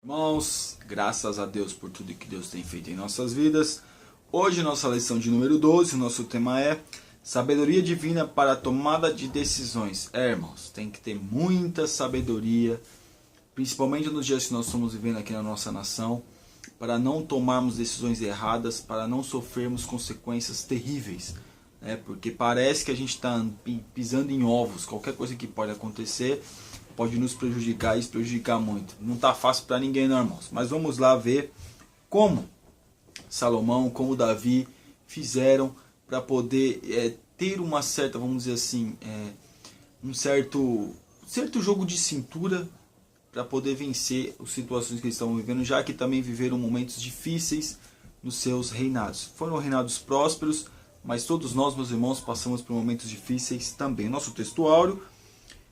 Irmãos, graças a Deus por tudo que Deus tem feito em nossas vidas. Hoje, nossa lição de número 12, o nosso tema é sabedoria divina para a tomada de decisões. Irmãos, tem que ter muita sabedoria, principalmente nos dias que nós estamos vivendo aqui na nossa nação, para não tomarmos decisões erradas, para não sofrermos consequências terríveis. Porque parece que a gente está pisando em ovos, qualquer coisa que pode acontecer pode nos prejudicar e se prejudicar muito. Não está fácil para ninguém, não, irmãos. Mas vamos lá ver como Salomão, como Davi fizeram para poder ter uma certa, vamos dizer assim, um certo jogo de cintura para poder vencer as situações que eles estavam vivendo, já que também viveram momentos difíceis nos seus reinados. Foram reinados prósperos, mas todos nós, meus irmãos, passamos por momentos difíceis também. Nosso texto áureo,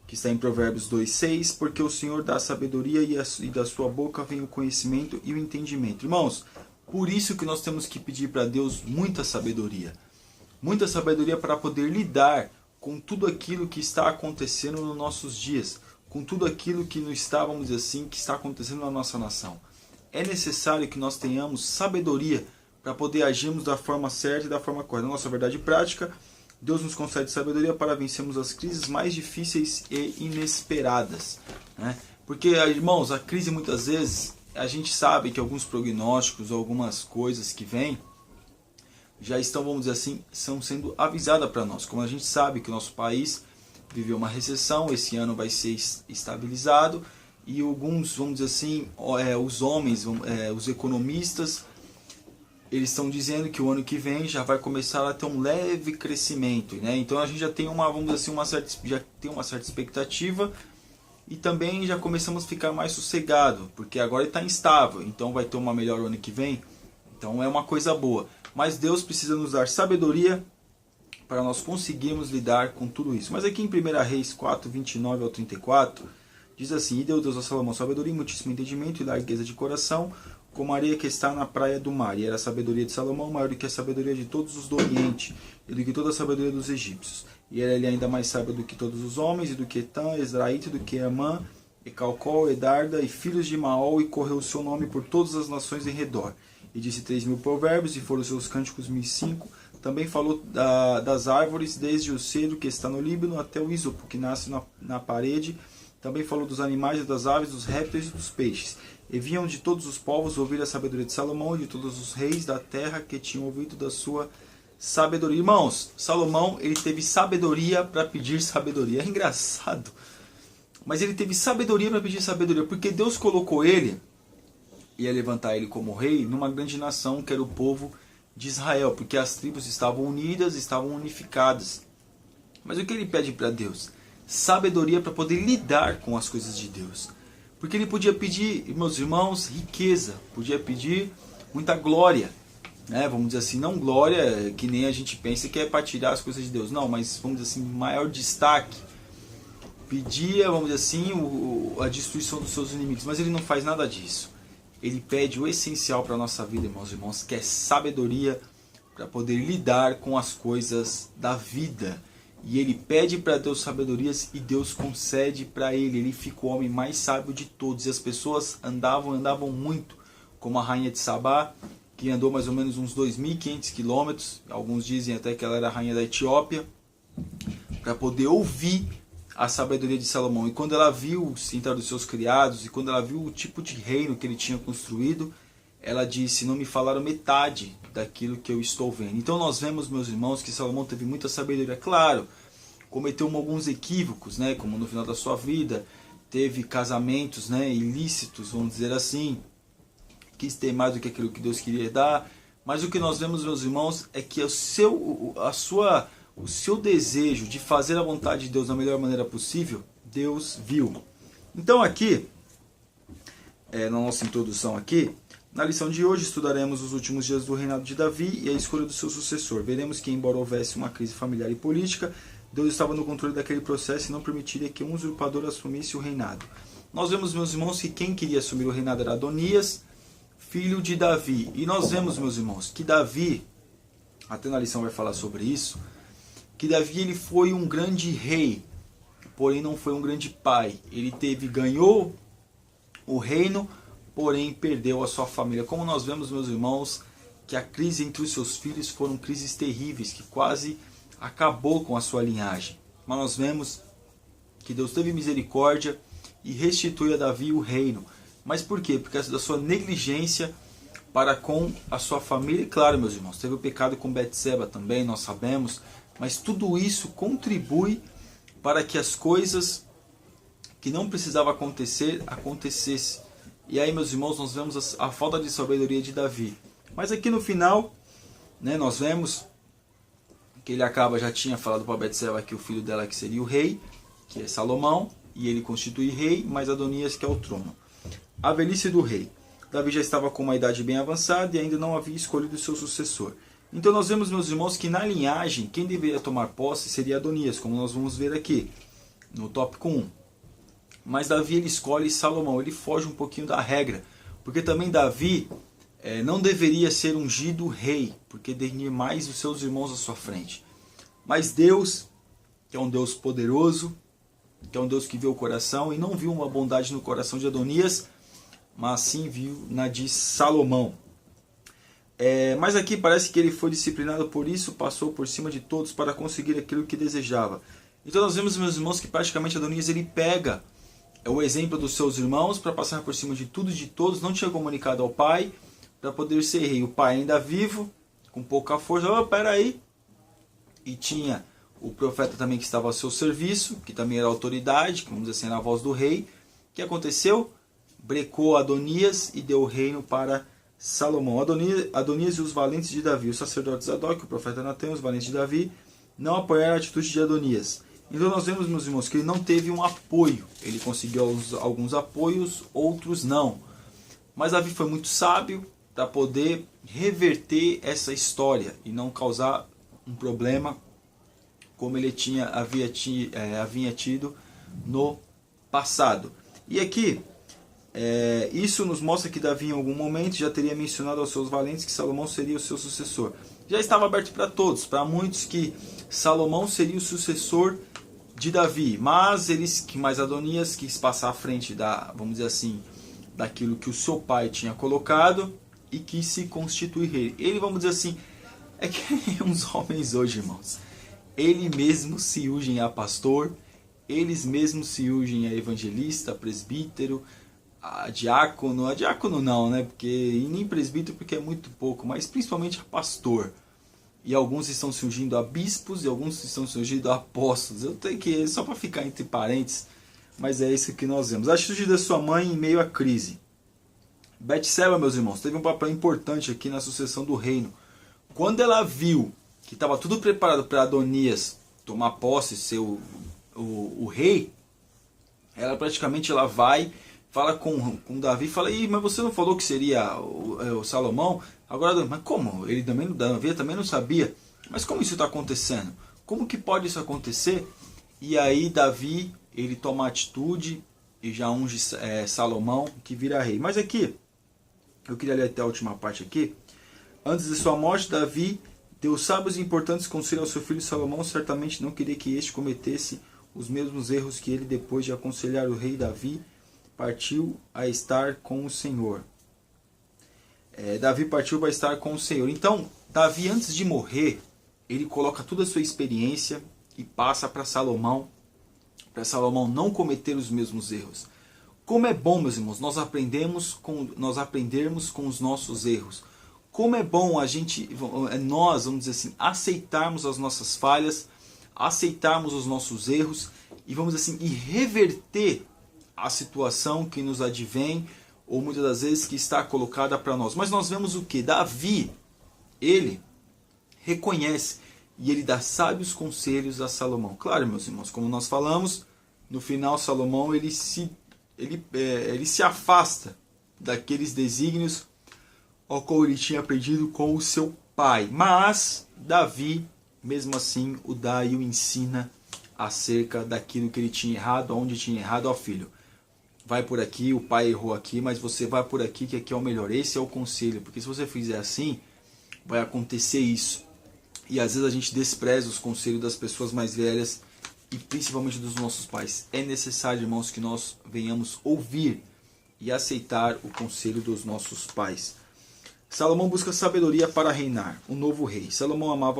que está em Provérbios 2:6, porque o Senhor dá a sabedoria e da sua boca vem o conhecimento e o entendimento. Irmãos, por isso que nós temos que pedir para Deus muita sabedoria para poder lidar com tudo aquilo que está acontecendo nos nossos dias, com tudo aquilo que não está, vamos dizer assim, que está acontecendo na nossa nação. É necessário que nós tenhamos sabedoria para poder agirmos da forma certa e da forma correta. Na nossa verdade prática, Deus nos concede sabedoria para vencermos as crises mais difíceis e inesperadas. Porque, irmãos, a crise muitas vezes, a gente sabe que alguns prognósticos, algumas coisas que vêm, já estão, vamos dizer assim, são sendo avisadas para nós. Como a gente sabe que o nosso país viveu uma recessão, esse ano vai ser estabilizado, e alguns, vamos dizer assim, os homens, os economistas, eles estão dizendo que o ano que vem já vai começar a ter um leve crescimento, Então a gente já tem vamos dizer assim, uma certa expectativa e também já começamos a ficar mais sossegado, porque agora está instável, então vai ter uma melhor ano que vem, então é uma coisa boa. Mas Deus precisa nos dar sabedoria para nós conseguirmos lidar com tudo isso. Mas aqui em 1 Reis 4, 29 ao 34, diz assim: E deu Deus a Salomão sabedoria, muitíssimo entendimento e largueza de coração, como a areia que está na praia do mar. E era a sabedoria de Salomão maior do que a sabedoria de todos os do Oriente, e do que toda a sabedoria dos egípcios. E era ele ainda mais sábio do que todos os homens, e do que Etã, Ezraíte, do que Amã, e Calcol, Edarda, e filhos de Maol, e correu o seu nome por todas as nações em redor. E disse 3.000 provérbios, e foram os seus cânticos 1.005. Também falou das árvores, desde o cedro que está no Líbano até o ísopo que nasce na parede. Também falou dos animais e das aves, dos répteis e dos peixes. E vinham de todos os povos ouvir a sabedoria de Salomão e de todos os reis da terra que tinham ouvido da sua sabedoria. Irmãos, Salomão, ele teve sabedoria para pedir sabedoria. É engraçado, mas ele teve sabedoria para pedir sabedoria, porque Deus colocou ele, ia levantar ele como rei, numa grande nação que era o povo de Israel, porque as tribos estavam unidas, estavam unificadas. Mas o que ele pede para Deus? Sabedoria para poder lidar com as coisas de Deus. Porque ele podia pedir, meus irmãos, riqueza, podia pedir muita glória, vamos dizer assim, não glória que nem a gente pensa que é para tirar as coisas de Deus, não, mas vamos dizer assim, maior destaque. Pedia, vamos dizer assim, a destruição dos seus inimigos, mas ele não faz nada disso. Ele pede o essencial para a nossa vida, meus irmãos, que é sabedoria para poder lidar com as coisas da vida. E ele pede para Deus sabedorias e Deus concede para ele. Ele fica o homem mais sábio de todos. E as pessoas andavam muito, como a rainha de Sabá, que andou mais ou menos uns 2.500 quilômetros. Alguns dizem até que ela era a rainha da Etiópia, para poder ouvir a sabedoria de Salomão. E quando ela viu o sentar dos seus criados, e quando ela viu o tipo de reino que ele tinha construído, ela disse: não me falaram metade daquilo que eu estou vendo. Então nós vemos, meus irmãos, que Salomão teve muita sabedoria. Claro, cometeu alguns equívocos, como no final da sua vida, teve casamentos ilícitos, vamos dizer assim, quis ter mais do que aquilo que Deus queria dar. Mas o que nós vemos, meus irmãos, é que o seu desejo de fazer a vontade de Deus da melhor maneira possível, Deus viu. Então aqui, na nossa introdução aqui, na lição de hoje estudaremos os últimos dias do reinado de Davi e a escolha do seu sucessor. Veremos que, embora houvesse uma crise familiar e política, Deus estava no controle daquele processo e não permitiria que um usurpador assumisse o reinado. Nós vemos, meus irmãos, que quem queria assumir o reinado era Adonias, filho de Davi. E nós vemos, meus irmãos, que Davi, até na lição vai falar sobre isso, que Davi ele foi um grande rei, porém não foi um grande pai. Ele ganhou o reino porém perdeu a sua família. Como nós vemos, meus irmãos, que a crise entre os seus filhos foram crises terríveis, que quase acabou com a sua linhagem. Mas nós vemos que Deus teve misericórdia e restituiu a Davi o reino. Mas por quê? Por causa da sua negligência para com a sua família. E claro, meus irmãos, teve o pecado com Betseba também, nós sabemos. Mas tudo isso contribui para que as coisas que não precisavam acontecer, acontecessem. E aí, meus irmãos, nós vemos a falta de sabedoria de Davi. Mas aqui no final, né, nós vemos que ele acaba, já tinha falado para Betseba que o filho dela que seria o rei, que é Salomão, e ele constitui rei, mas Adonias que é o trono. A velhice do rei. Davi já estava com uma idade bem avançada e ainda não havia escolhido seu sucessor. Então nós vemos, meus irmãos, que na linhagem, quem deveria tomar posse seria Adonias, como nós vamos ver aqui, no tópico 1. Mas Davi ele escolhe Salomão, ele foge um pouquinho da regra, porque também Davi não deveria ser ungido rei, porque deveria mais os seus irmãos à sua frente. Mas Deus, que é um Deus poderoso, que é um Deus que vê o coração, e não viu uma bondade no coração de Adonias, mas sim viu na de Salomão. Mas aqui parece que ele foi disciplinado por isso, passou por cima de todos para conseguir aquilo que desejava. Então nós vemos, meus irmãos, que praticamente Adonias ele pega o exemplo dos seus irmãos para passar por cima de tudo e de todos, não tinha comunicado ao pai para poder ser rei. O pai ainda vivo, com pouca força, peraí. E tinha o profeta também que estava ao seu serviço, que também era autoridade, que vamos dizer assim, era a voz do rei. O que aconteceu? Brecou Adonias e deu o reino para Salomão. Adonias e os valentes de Davi, o sacerdote Zadok, o profeta Natã, os valentes de Davi, não apoiaram a atitude de Adonias. Então nós vemos, meus irmãos, que ele não teve um apoio. Ele conseguiu alguns apoios, outros não. Mas Davi foi muito sábio para poder reverter essa história e não causar um problema como ele havia tido no passado. E aqui, isso nos mostra que Davi em algum momento já teria mencionado aos seus valentes que Salomão seria o seu sucessor. Já estava aberto para todos, para muitos, que Salomão seria o sucessor de Davi, mas Adonias quis passar à frente vamos dizer assim, daquilo que o seu pai tinha colocado e quis se constituir rei. Ele, vamos dizer assim, é que uns homens hoje, irmãos, eles mesmos se ungem a pastor, eles mesmos se ungem a evangelista, a presbítero, a diácono não, né? E nem presbítero porque é muito pouco, mas principalmente a pastor. E alguns estão surgindo a bispos e alguns estão surgindo a apóstolos. Eu tenho que, só para ficar entre parênteses, mas é isso que nós vemos. A atitude da sua mãe em meio à crise. Betseba, meus irmãos, teve um papel importante aqui na sucessão do reino. Quando ela viu que estava tudo preparado para Adonias tomar posse, ser o rei, ela praticamente vai, fala com Davi, fala, mas você não falou que seria o Salomão? Agora, mas como? Davi também não sabia. Mas como isso está acontecendo? Como que pode isso acontecer? E aí Davi, ele toma atitude e já unge Salomão, que vira rei. Mas aqui, eu queria ler até a última parte aqui. Antes de sua morte, Davi deu sábios e importantes conselhos ao seu filho Salomão. Certamente não queria que este cometesse os mesmos erros que ele, depois de aconselhar o rei Davi, partiu a estar com o Senhor. Davi partiu para estar com o Senhor. Então, Davi, antes de morrer, ele coloca toda a sua experiência e passa para Salomão não cometer os mesmos erros. Como é bom, meus irmãos, nós aprendermos com os nossos erros. Como é bom nós, vamos dizer assim, aceitarmos as nossas falhas, aceitarmos os nossos erros e, vamos dizer assim, e reverter a situação que nos advém ou muitas das vezes que está colocada para nós. Mas nós vemos o que? Davi, ele reconhece e ele dá sábios conselhos a Salomão. Claro, meus irmãos, como nós falamos, no final Salomão ele se afasta daqueles desígnios ao qual ele tinha aprendido com o seu pai. Mas Davi, mesmo assim, o dá e o ensina acerca daquilo que ele tinha errado, onde tinha errado ao filho. Vai por aqui, o pai errou aqui, mas você vai por aqui, que aqui é o melhor. Esse é o conselho, porque se você fizer assim, vai acontecer isso. E às vezes a gente despreza os conselhos das pessoas mais velhas e principalmente dos nossos pais. É necessário, irmãos, que nós venhamos ouvir e aceitar o conselho dos nossos pais. Salomão busca sabedoria para reinar, um novo rei. Salomão amava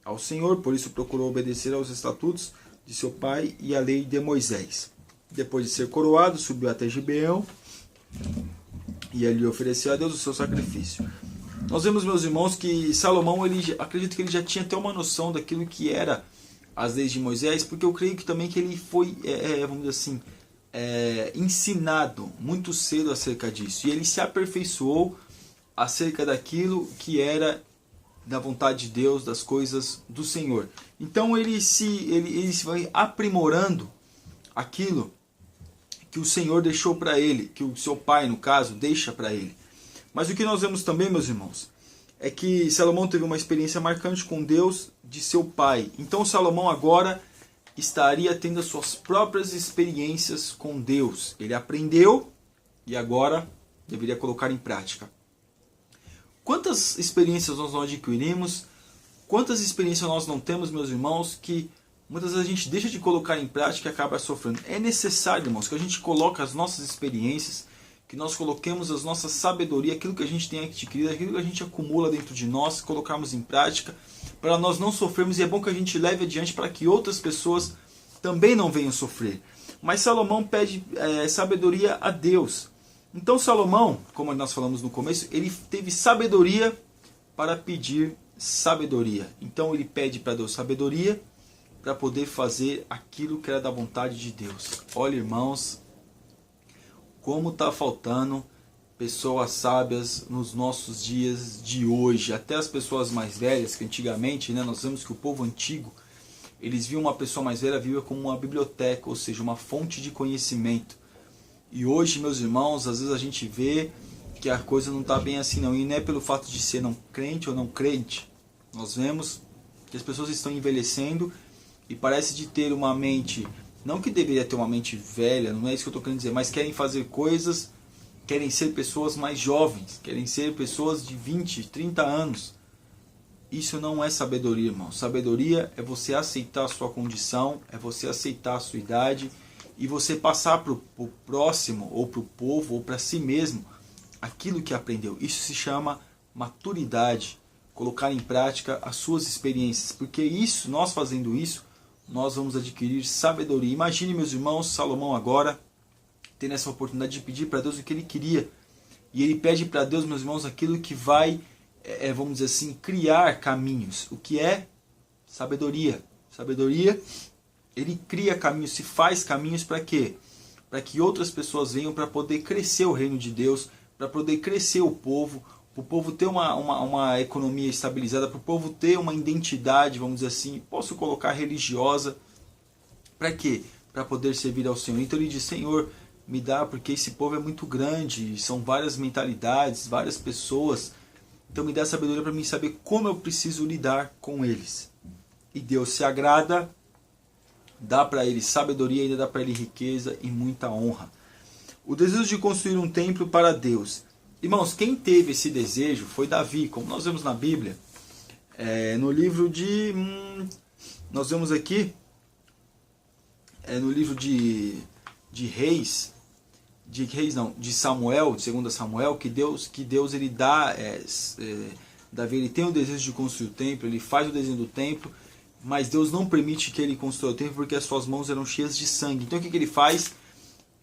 ao Senhor, por isso procurou obedecer aos estatutos de seu pai e à lei de Moisés. Depois de ser coroado, subiu até Gibeão e ali ofereceu a Deus o seu sacrifício. Nós vemos, meus irmãos, que Salomão, acredito que ele já tinha até uma noção daquilo que era as leis de Moisés, porque eu creio que também que ele foi, vamos dizer assim, ensinado muito cedo acerca disso. E ele se aperfeiçoou acerca daquilo que era da vontade de Deus, das coisas do Senhor. Então ele se vai aprimorando aquilo que o Senhor deixou para ele, que o seu pai, no caso, deixa para ele. Mas o que nós vemos também, meus irmãos, é que Salomão teve uma experiência marcante com Deus de seu pai. Então Salomão agora estaria tendo as suas próprias experiências com Deus. Ele aprendeu e agora deveria colocar em prática. Quantas experiências nós não adquirimos? Quantas experiências nós não temos, meus irmãos, que muitas vezes a gente deixa de colocar em prática e acaba sofrendo. É necessário, irmãos, que a gente coloque as nossas experiências, que nós coloquemos as nossas sabedoria, aquilo que a gente tem adquirido, aquilo que a gente acumula dentro de nós, colocarmos em prática, para nós não sofrermos, e é bom que a gente leve adiante para que outras pessoas também não venham sofrer. Mas Salomão pede sabedoria a Deus. Então Salomão, como nós falamos no começo, ele teve sabedoria para pedir sabedoria. Então ele pede para Deus sabedoria para poder fazer aquilo que era da vontade de Deus. Olha, irmãos, como está faltando pessoas sábias nos nossos dias de hoje. Até as pessoas mais velhas, que antigamente, nós vemos que o povo antigo, eles viam uma pessoa mais velha viva como uma biblioteca, ou seja, uma fonte de conhecimento. E hoje, meus irmãos, às vezes a gente vê que a coisa não está bem assim não. E não é pelo fato de ser não crente ou não crente. Nós vemos que as pessoas estão envelhecendo e parece de ter uma mente, não que deveria ter uma mente velha, não é isso que eu estou querendo dizer, mas querem fazer coisas, querem ser pessoas mais jovens, querem ser pessoas de 20, 30 anos. Isso não é sabedoria, irmão. Sabedoria é você aceitar a sua condição, é você aceitar a sua idade e você passar para o próximo, ou para o povo, ou para si mesmo, aquilo que aprendeu. Isso se chama maturidade, colocar em prática as suas experiências, porque isso, nós fazendo isso, nós vamos adquirir sabedoria. Imagine, meus irmãos, Salomão agora tendo essa oportunidade de pedir para Deus o que ele queria. E ele pede para Deus, meus irmãos, aquilo que vai, vamos dizer assim, criar caminhos. O que é? Sabedoria. Sabedoria, ele cria caminhos, se faz caminhos para quê? Para que outras pessoas venham, para poder crescer o reino de Deus, para poder crescer o povo ter uma economia estabilizada, para o povo ter uma identidade, vamos dizer assim, posso colocar religiosa. Para quê? Para poder servir ao Senhor. Então ele diz, Senhor, me dá, porque esse povo é muito grande, são várias mentalidades, várias pessoas. Então me dá sabedoria para mim saber como eu preciso lidar com eles. E Deus se agrada, dá para ele sabedoria, ainda dá para ele riqueza e muita honra. O desejo de construir um templo para Deus. Irmãos, quem teve esse desejo foi Davi, como nós vemos na Bíblia. No livro de... nós vemos aqui, no livro de Reis, de Samuel, de 2 Samuel, que Deus ele dá, Davi ele tem o desejo de construir o templo, ele faz o desenho do templo, mas Deus não permite que ele construa o templo porque as suas mãos eram cheias de sangue. Então o que ele faz?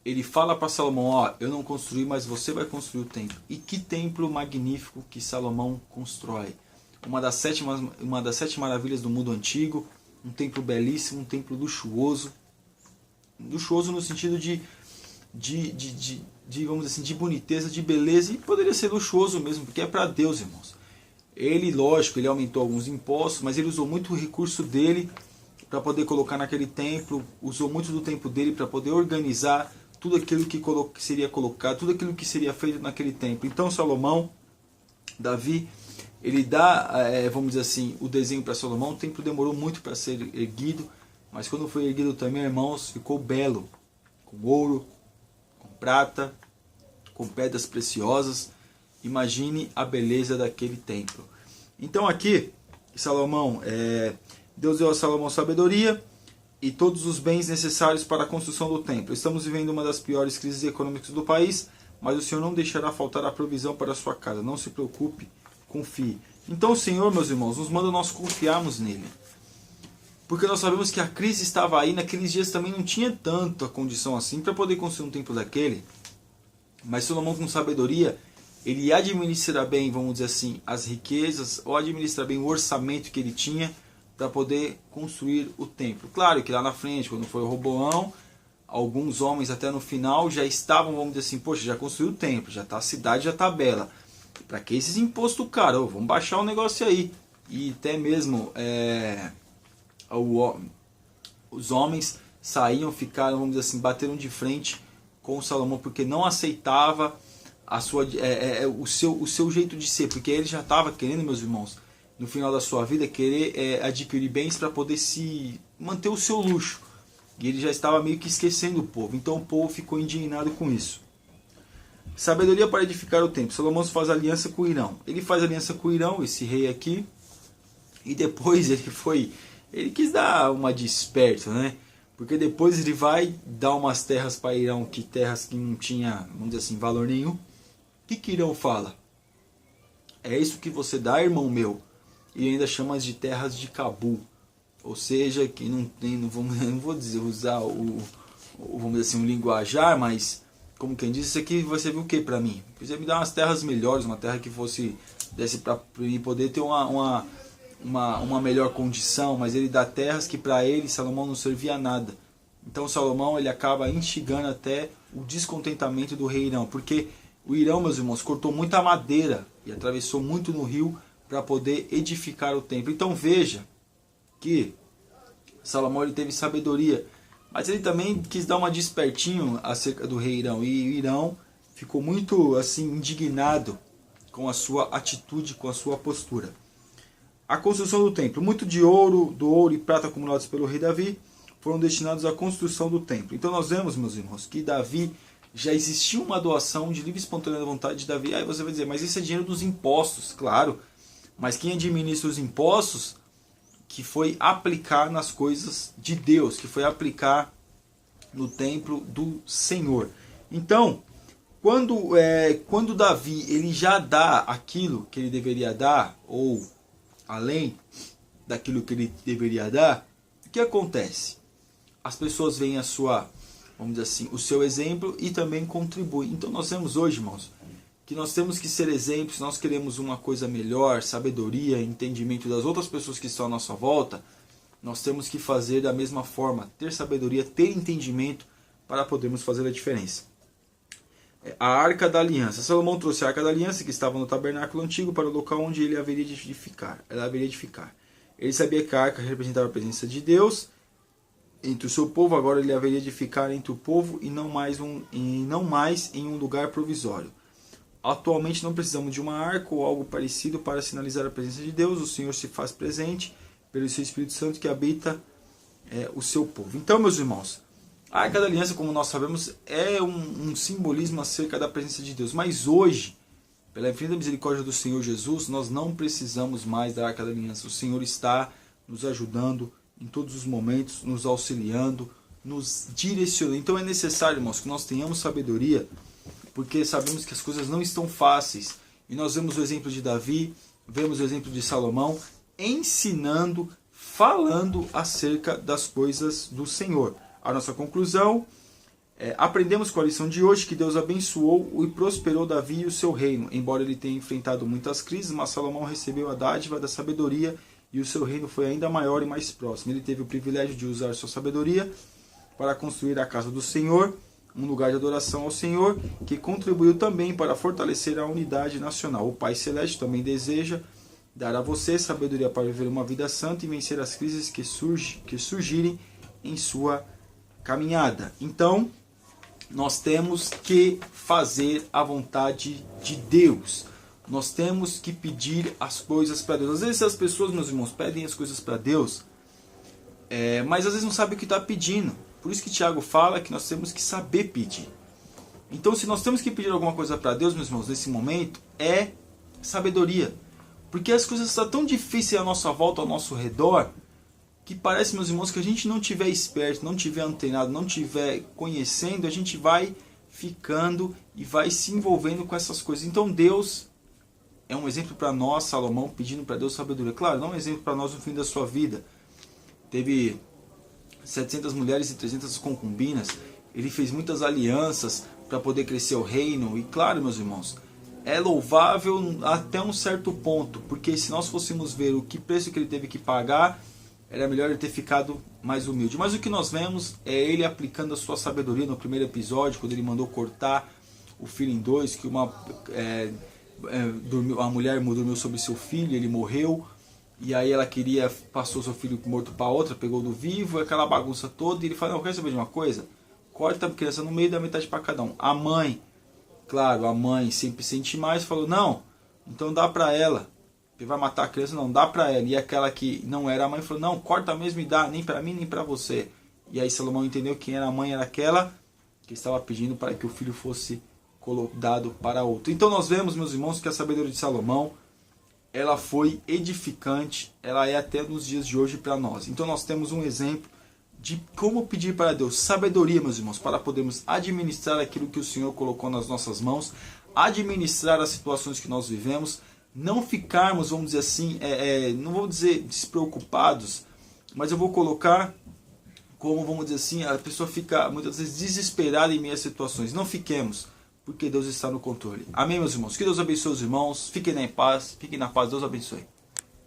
Ele fala para Salomão, eu não construí, mas você vai construir o templo. E que templo magnífico que Salomão constrói. Uma das 7 maravilhas do mundo antigo, um templo belíssimo, um templo luxuoso. Luxuoso no sentido de vamos dizer assim, de boniteza, de beleza, e poderia ser luxuoso mesmo, porque é para Deus, irmãos. Ele, lógico, ele aumentou alguns impostos, mas ele usou muito o recurso dele para poder colocar naquele templo, usou muito do tempo dele para poder organizar tudo aquilo que seria colocado, tudo aquilo que seria feito naquele templo. Então Salomão, Davi, ele dá, vamos dizer assim, o desenho para Salomão. O templo demorou muito para ser erguido, mas quando foi erguido também, irmãos, ficou belo, com ouro, com prata, com pedras preciosas. Imagine a beleza daquele templo. Então aqui, Salomão, Deus deu a Salomão sabedoria, e todos os bens necessários para a construção do templo. Estamos vivendo uma das piores crises econômicas do país, mas o Senhor não deixará faltar a provisão para a sua casa. Não se preocupe, confie. Então o Senhor, meus irmãos, nos manda nós confiarmos nele. Porque nós sabemos que a crise estava aí, naqueles dias também não tinha tanta condição assim para poder construir um templo daquele. Mas Salomão, com sabedoria, ele administra bem, vamos dizer assim, as riquezas, ou administra bem o orçamento que ele tinha para poder construir o templo. Claro que lá na frente, quando foi o Roboão, alguns homens até no final já estavam, vamos dizer assim, poxa, já construiu o templo, já tá, a cidade já está bela. Para que esses impostos caros? Vamos baixar o negócio aí. E até mesmo os homens saíam, ficaram, vamos dizer assim, bateram de frente com o Salomão, porque não aceitava a sua, o seu jeito de ser, porque ele já estava querendo, meus irmãos, no final da sua vida, querer adquirir bens para poder se manter o seu luxo. E ele já estava meio que esquecendo o povo, então o povo ficou indignado com isso. Sabedoria para edificar o templo. Salomão faz aliança com Irão. Ele faz aliança com Irão, esse rei aqui, e depois ele quis dar uma desperta, né? Porque depois ele vai dar umas terras para Irão, terras que não tinha, vamos dizer assim, valor nenhum. O que Irão fala? É isso que você dá, irmão meu? E ainda chama de terras de Cabul. Ou seja, que não tem, não vou dizer, usar vamos dizer assim, um linguajar, mas como quem diz, isso aqui você viu o que para mim? Você me dar umas terras melhores, uma terra que desse para mim poder ter uma melhor condição, mas ele dá terras que para ele Salomão não servia a nada. Então Salomão ele acaba instigando até o descontentamento do rei Irão, porque o Irão, meus irmãos, cortou muita madeira e atravessou muito no rio para poder edificar o templo. Então veja que Salomão ele teve sabedoria, mas ele também quis dar uma despertinho acerca do rei Irão, e o Irão ficou muito assim indignado com a sua atitude, com a sua postura. A construção do templo. Muito do ouro e prata acumulados pelo rei Davi foram destinados à construção do templo. Então nós vemos, meus irmãos, que Davi já existia uma doação de livre e espontânea vontade de Davi. Aí você vai dizer, mas isso é dinheiro dos impostos. Claro, mas quem administra os impostos que foi aplicar nas coisas de Deus, que foi aplicar no templo do Senhor. Então, quando Davi ele já dá aquilo que ele deveria dar, ou além daquilo que ele deveria dar, o que acontece? As pessoas veem vamos dizer assim, o seu exemplo e também contribuem. Então nós vemos hoje, irmãos, que nós temos que ser exemplos, nós queremos uma coisa melhor, sabedoria, entendimento das outras pessoas que estão à nossa volta, nós temos que fazer da mesma forma, ter sabedoria, ter entendimento para podermos fazer a diferença. A Arca da Aliança. Salomão trouxe a Arca da Aliança, que estava no tabernáculo antigo, para o local onde ele haveria de edificar. Ele sabia que a Arca representava a presença de Deus entre o seu povo, agora ele haveria de ficar entre o povo e não mais em um lugar provisório. Atualmente não precisamos de uma arca ou algo parecido para sinalizar a presença de Deus. O Senhor se faz presente pelo seu Espírito Santo que habita o seu povo. Então, meus irmãos, a Arca da Aliança, como nós sabemos, é um simbolismo acerca da presença de Deus. Mas hoje, pela infinita misericórdia do Senhor Jesus, nós não precisamos mais da Arca da Aliança. O Senhor está nos ajudando em todos os momentos, nos auxiliando, nos direcionando. Então é necessário, irmãos, que nós tenhamos sabedoria, porque sabemos que as coisas não estão fáceis. E nós vemos o exemplo de Davi, vemos o exemplo de Salomão, ensinando, falando acerca das coisas do Senhor. A nossa conclusão, aprendemos com a lição de hoje que Deus abençoou e prosperou Davi e o seu reino. Embora ele tenha enfrentado muitas crises, mas Salomão recebeu a dádiva da sabedoria e o seu reino foi ainda maior e mais próximo. Ele teve o privilégio de usar sua sabedoria para construir a casa do Senhor, um lugar de adoração ao Senhor, que contribuiu também para fortalecer a unidade nacional. O Pai Celeste também deseja dar a você sabedoria para viver uma vida santa e vencer as crises que surgirem em sua caminhada. Então, nós temos que fazer a vontade de Deus. Nós temos que pedir as coisas para Deus. Às vezes as pessoas, meus irmãos, pedem as coisas para Deus, mas às vezes não sabem o que está pedindo. Por isso que Tiago fala que nós temos que saber pedir. Então, se nós temos que pedir alguma coisa para Deus, meus irmãos, nesse momento, é sabedoria. Porque as coisas estão tão difíceis à nossa volta, ao nosso redor, que parece, meus irmãos, que a gente não tiver esperto, não tiver antenado, não tiver conhecendo, a gente vai ficando e vai se envolvendo com essas coisas. Então Deus é um exemplo para nós, Salomão, pedindo para Deus sabedoria. Claro, não é um exemplo para nós no fim da sua vida. Teve 700 mulheres e 300 concubinas. Ele fez muitas alianças para poder crescer o reino. E claro, meus irmãos, é louvável até um certo ponto. Porque se nós fôssemos ver o que preço que ele teve que pagar, era melhor ele ter ficado mais humilde. Mas o que nós vemos é ele aplicando a sua sabedoria no primeiro episódio, quando ele mandou cortar o filho em dois, que a mulher dormiu sobre seu filho, ele morreu, e aí ela passou seu filho morto para outra, pegou do vivo, aquela bagunça toda, e ele falou, não, quer saber de uma coisa? Corta a criança no meio, da metade para cada um. A mãe, claro, a mãe sempre sente mais, falou, não, então dá para ela. Vai matar a criança, não, dá para ela. E aquela que não era a mãe falou, não, corta mesmo e dá, nem para mim nem para você. E aí Salomão entendeu que quem era a mãe era aquela que estava pedindo para que o filho fosse dado para outro. Então nós vemos, meus irmãos, que a sabedoria de Salomão, ela foi edificante, ela é até nos dias de hoje para nós. Então nós temos um exemplo de como pedir para Deus sabedoria, meus irmãos, para podermos administrar aquilo que o Senhor colocou nas nossas mãos, administrar as situações que nós vivemos, não ficarmos, vamos dizer assim, não vou dizer despreocupados, mas eu vou colocar como, vamos dizer assim, a pessoa fica muitas vezes desesperada em meio a situações. Não fiquemos, porque Deus está no controle. Amém, meus irmãos? Que Deus abençoe os irmãos, fiquem na paz, Deus abençoe.